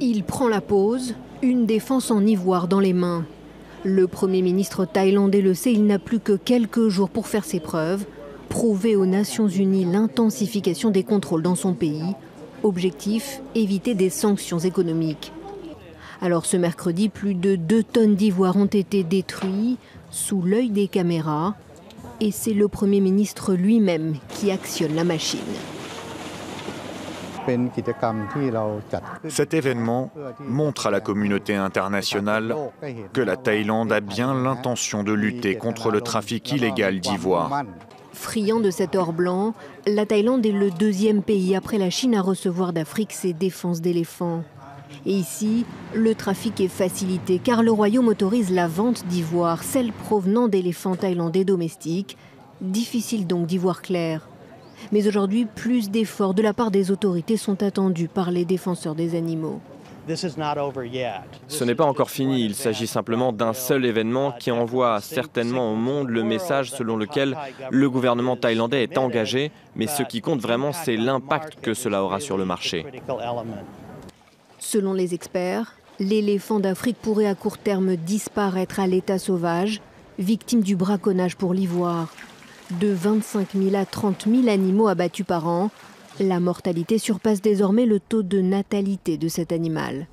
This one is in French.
Il prend la pose, une défense en ivoire dans les mains. Le Premier ministre thaïlandais le sait, il n'a plus que quelques jours pour faire ses preuves, prouver aux Nations Unies l'intensification des contrôles dans son pays. Objectif, éviter des sanctions économiques. Alors ce mercredi, plus de 2 tonnes d'ivoire ont été détruits sous l'œil des caméras. Et c'est le Premier ministre lui-même qui actionne la machine. Cet événement montre à la communauté internationale que la Thaïlande a bien l'intention de lutter contre le trafic illégal d'ivoire. Friand de cet or blanc, la Thaïlande est le 2e pays après la Chine à recevoir d'Afrique ses défenses d'éléphants. Et ici, le trafic est facilité car le royaume autorise la vente d'ivoire, celle provenant d'éléphants thaïlandais domestiques. Difficile donc d'y voir clair. Mais aujourd'hui, plus d'efforts de la part des autorités sont attendus par les défenseurs des animaux. Ce n'est pas encore fini, il s'agit simplement d'un seul événement qui envoie certainement au monde le message selon lequel le gouvernement thaïlandais est engagé, mais ce qui compte vraiment, c'est l'impact que cela aura sur le marché. Selon les experts, l'éléphant d'Afrique pourrait à court terme disparaître à l'état sauvage, victime du braconnage pour l'ivoire. De 25 000 à 30 000 animaux abattus par an, la mortalité surpasse désormais le taux de natalité de cet animal.